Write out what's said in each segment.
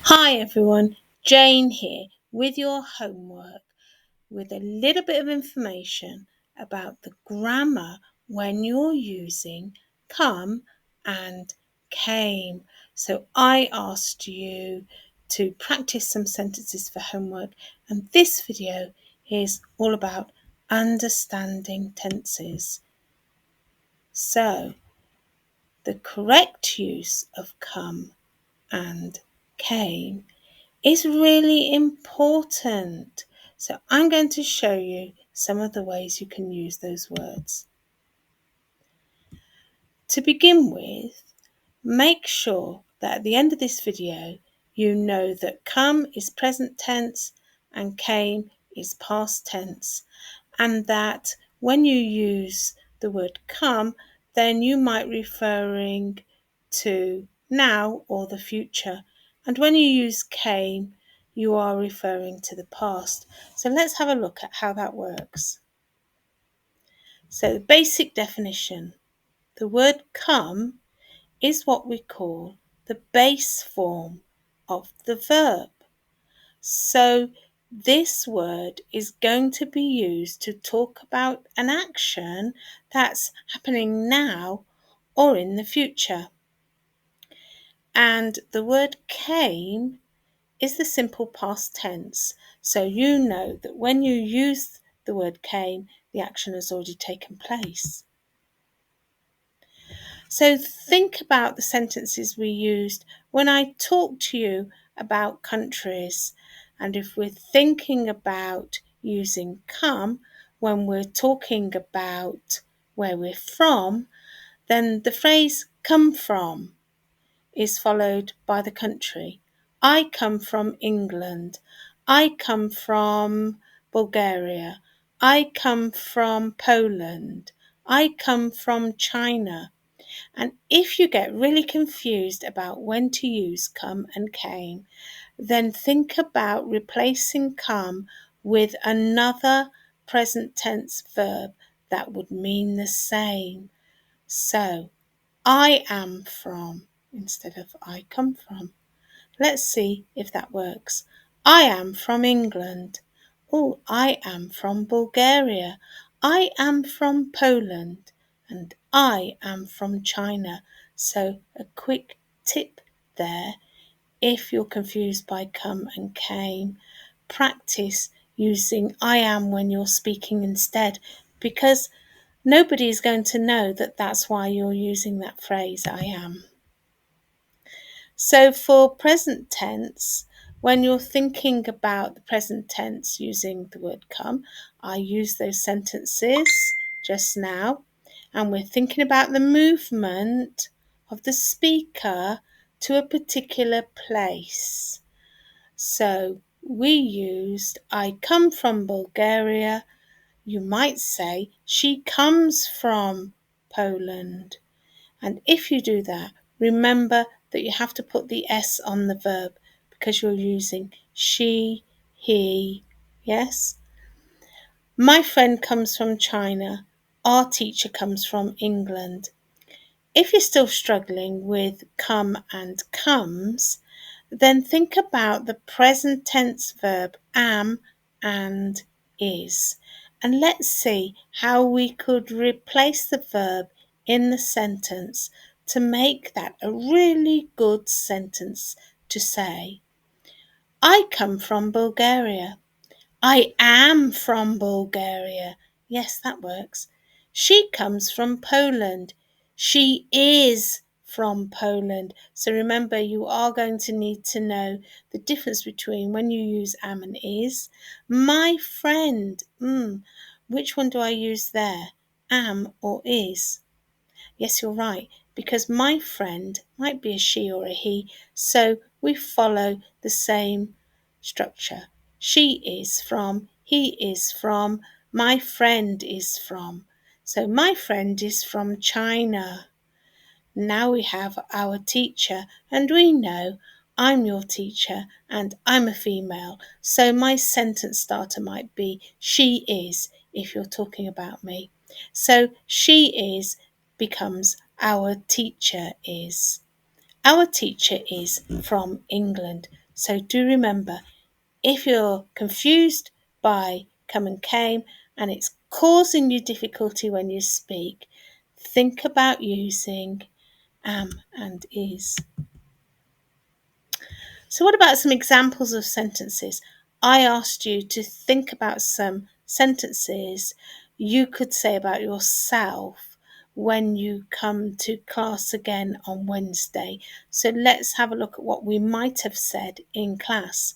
Hi everyone, Jane here with your homework with a little bit of information about the grammar when you're using come and came. So I asked you to practice some sentences for homework, and this video is all about understanding tenses. So the correct use of come and came is really important. So I'm going to show you some of the ways you can use those words. To begin with, make sure that at the end of this video, you know that come is present tense and came is past tense, and that when you use the word come, then you might referring to now or the future. And when you use came, you are referring to the past. So let's have a look at how that works. So the basic definition, the word come is what we call the base form of the verb. So this word is going to be used to talk about an action that's happening now or in the future. And the word came is the simple past tense. So you know that when you use the word came, the action has already taken place. So think about the sentences we used when I talked to you about countries. And if we're thinking about using come when we're talking about where we're from, then the phrase come from is followed by the country. I come from England. I come from Bulgaria. I come from Poland. I come from China. And if you get really confused about when to use come and came, then think about replacing come with another present tense verb that would mean the same. So, I am from instead of I come from. Let's see if that works. I am from England. Oh, I am from Bulgaria. I am from Poland. And I am from China. So a quick tip there. If you're confused by come and came, practice using I am when you're speaking instead, because nobody is going to know that that's why you're using that phrase, I am. So for present tense, when you're thinking about the present tense using the word come, I use those sentences just now, and we're thinking about the movement of the speaker to a particular place. So we used I come from Bulgaria. You might say she comes from Poland. And if you do that, remember that you have to put the S on the verb because you're using she, he, yes? My friend comes from China. Our teacher comes from England. If you're still struggling with come and comes, then think about the present tense verb am and is. And let's see how we could replace the verb in the sentence to make that a really good sentence to say. I come from Bulgaria. I am from Bulgaria. Yes, that works. She comes from Poland. She is from Poland. So remember, you are going to need to know the difference between when you use am and is. My friend, which one do I use there? Am or is? Yes, you're right, because my friend might be a she or a he, so we follow the same structure. She is from, he is from, my friend is from. So my friend is from China. Now we have our teacher, and we know I'm your teacher and I'm a female. So my sentence starter might be she is if you're talking about me. So she is becomes our teacher is. Our teacher is from England. So do remember, if you're confused by come and came and it's causing you difficulty when you speak, think about using am and is. So what about some examples of sentences? I asked you to think about some sentences you could say about yourself when you come to class again on Wednesday. So let's have a look at what we might have said in class.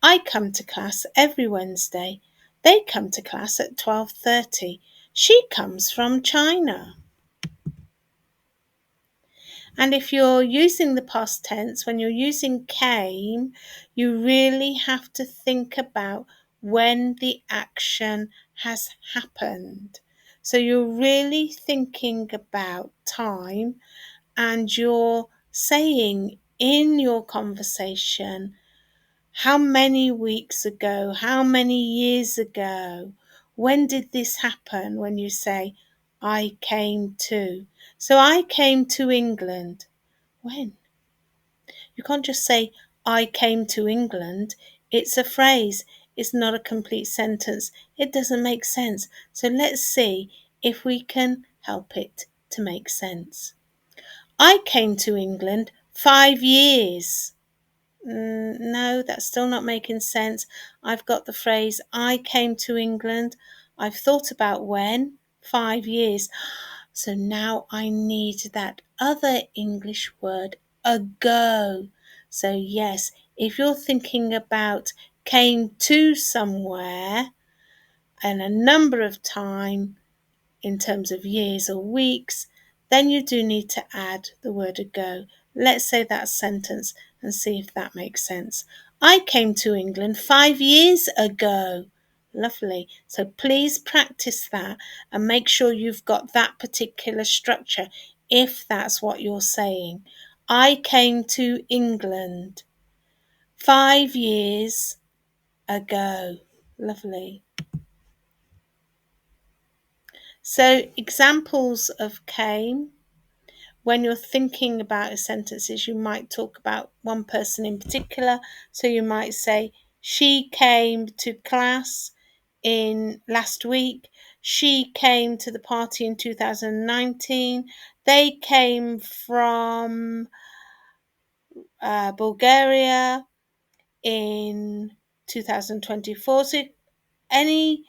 I come to class every Wednesday. They come to class at 12:30. She comes from China. And if you're using the past tense, when you're using came, you really have to think about when the action has happened. So you're really thinking about time, and you're saying in your conversation, how many weeks ago, how many years ago, when did this happen? When you say, I came to. So I came to England. When? You can't just say, I came to England. It's a phrase. It's not a complete sentence. It doesn't make sense. So let's see if we can help it to make sense. I came to England 5 years. No, that's still not making sense. I've got the phrase, I came to England. I've thought about when, 5 years. So now I need that other English word, ago. So yes, if you're thinking about came to somewhere and a number of time in terms of years or weeks, then you do need to add the word ago. Let's say that sentence and see if that makes sense. I came to England 5 years ago. Lovely. So please practice that and make sure you've got that particular structure if that's what you're saying. I came to England 5 years ago. Lovely. So examples of came. When you're thinking about sentences, you might talk about one person in particular. So you might say, she came to class in last week. She came to the party in 2019. They came from Bulgaria in 2024. So any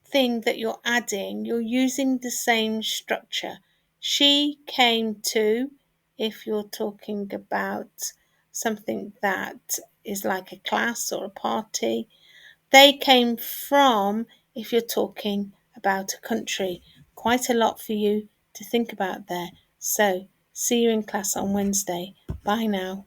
thing that you're adding, you're using the same structure. She came to, if you're talking about something that is like a class or a party. They came from, if you're talking about a country. Quite a lot for you to think about there. So, see you in class on Wednesday. Bye now.